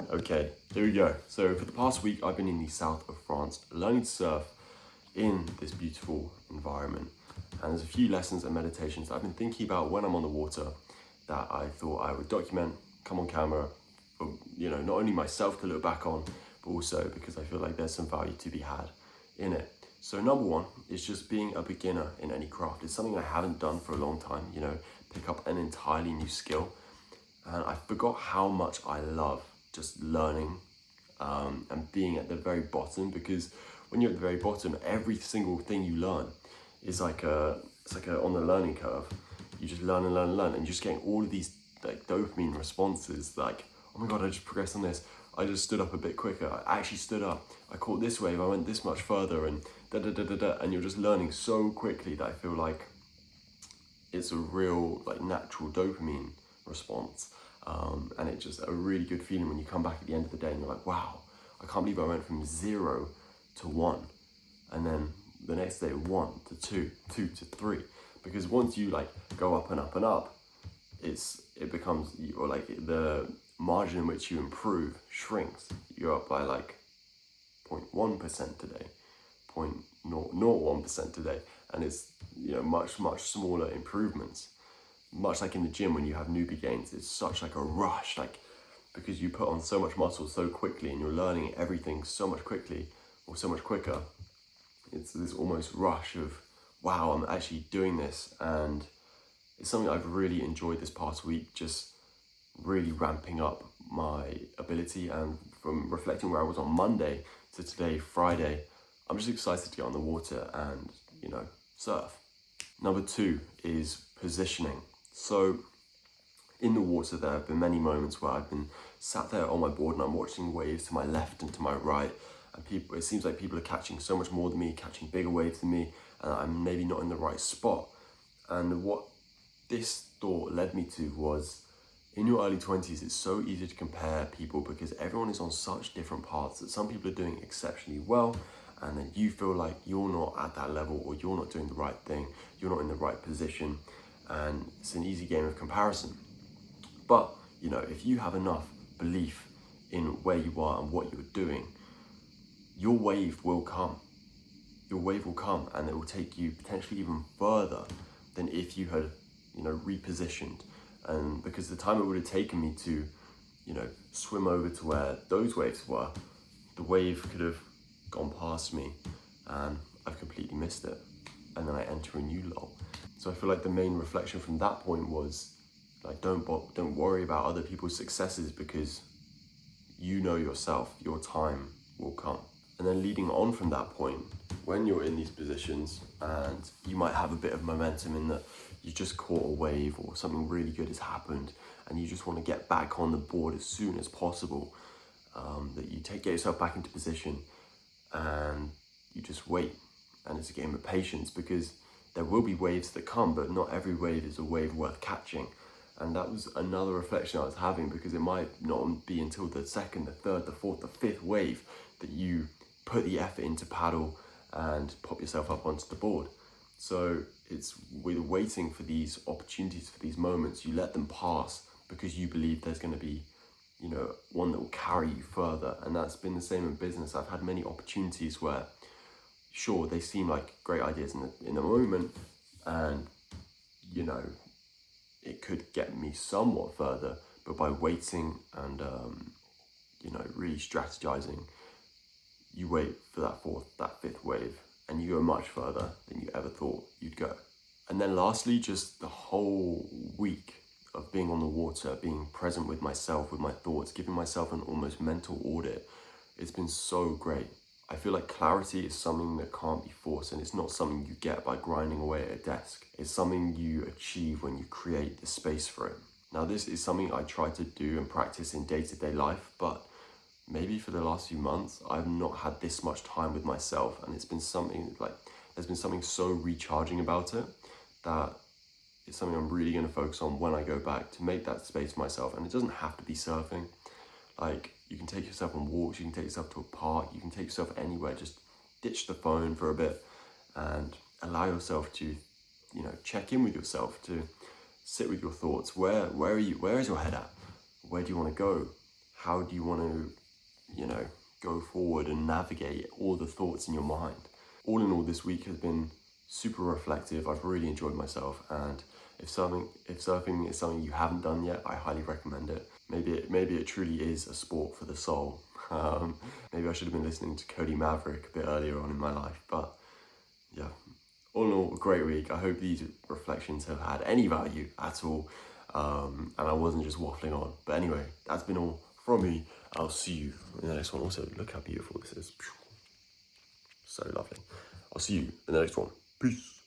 Okay, here we go. So for the past week, I've been in the south of France learning to surf in this beautiful environment. And there's a few lessons and meditations I've been thinking about when I'm on the water that I thought I would document, come on camera, for, not only myself to look back on, but also because I feel like there's some value to be had in it. So number one is just being a beginner in any craft. It's something I haven't done for a long time, pick up an entirely new skill. And I forgot how much I love just learning and being at the very bottom, because when you're at the very bottom, every single thing you learn is it's like on the learning curve. You just learn and learn and learn, and you're just getting all of these like dopamine responses. Like, oh my god, I just progressed on this. I just stood up a bit quicker. I actually stood up. I caught this wave. I went this much further, and da da da da da. And you're just learning so quickly that I feel like it's a real like natural dopamine response. And it's just a really good feeling when you come back at the end of the day and you're like, wow, I can't believe I went from 0 to 1. And then the next day, 1 to 2, 2 to 3. Because once you like go up and up and up, it becomes, or like the margin in which you improve shrinks. You're up by like 0.1% today, 0.01% today. And it's, much, much smaller improvements. Much like in the gym when you have newbie gains, it's such like a rush, like because you put on so much muscle so quickly and you're learning everything so much quickly or so much quicker. It's this almost rush of, wow, I'm actually doing this. And it's something I've really enjoyed this past week, just really ramping up my ability. And from reflecting where I was on Monday to today, Friday, I'm just excited to get on the water and, surf. Number 2 is positioning. So in the water, there have been many moments where I've been sat there on my board and I'm watching waves to my left and to my right. And it seems like people are catching so much more than me, catching bigger waves than me, and I'm maybe not in the right spot. And what this thought led me to was, in your early 20s, it's so easy to compare people because everyone is on such different paths that some people are doing exceptionally well, and then you feel like you're not at that level, or you're not doing the right thing, you're not in the right position, and it's an easy game of comparison. But, if you have enough belief in where you are and what you're doing, your wave will come. Your wave will come, and it will take you potentially even further than if you had, repositioned. And because the time it would have taken me to, swim over to where those waves were, the wave could have gone past me and I've completely missed it. And then I enter a new lull. So I feel like the main reflection from that point was, like, don't worry about other people's successes, because you know yourself, your time will come. And then leading on from that point, when you're in these positions and you might have a bit of momentum in that you just caught a wave or something really good has happened and you just want to get back on the board as soon as possible, that you get yourself back into position and you just wait. And it's a game of patience, because there will be waves that come, but not every wave is a wave worth catching. And that was another reflection I was having, because it might not be until the second, the third, the fourth, the fifth wave that you put the effort into paddle and pop yourself up onto the board. So it's with waiting for these opportunities, for these moments, you let them pass because you believe there's going to be, one that will carry you further. And that's been the same in business. I've had many opportunities where, sure, they seem like great ideas in the moment, and, it could get me somewhat further, but by waiting and, really strategizing, you wait for that fourth, that fifth wave, and you go much further than you ever thought you'd go. And then lastly, just the whole week of being on the water, being present with myself, with my thoughts, giving myself an almost mental audit. It's been so great. I feel like clarity is something that can't be forced, and it's not something you get by grinding away at a desk. It's something you achieve when you create the space for it. Now, this is something I try to do and practice in day-to-day life, but maybe for the last few months, I've not had this much time with myself, and it's been something like, there's been something so recharging about it that it's something I'm really going to focus on when I go back, to make that space for myself. And it doesn't have to be surfing. Like, you can take yourself on walks, you can take yourself to a park, you can take yourself anywhere. Just ditch the phone for a bit and allow yourself to, check in with yourself, to sit with your thoughts. Where are you? Where is your head at? Where do you want to go? how do you want to, go forward and navigate all the thoughts in your mind? All in all, this week has been super reflective. I've really enjoyed myself, and if surfing is something you haven't done yet, I highly recommend it. Maybe it truly is a sport for the soul. Maybe I should have been listening to Cody Maverick a bit earlier on in my life, but yeah. All in all, a great week. I hope these reflections have had any value at all, and I wasn't just waffling on. But anyway, that's been all from me. I'll see you in the next one. Also, look how beautiful this is. So lovely. I'll see you in the next one. Peace.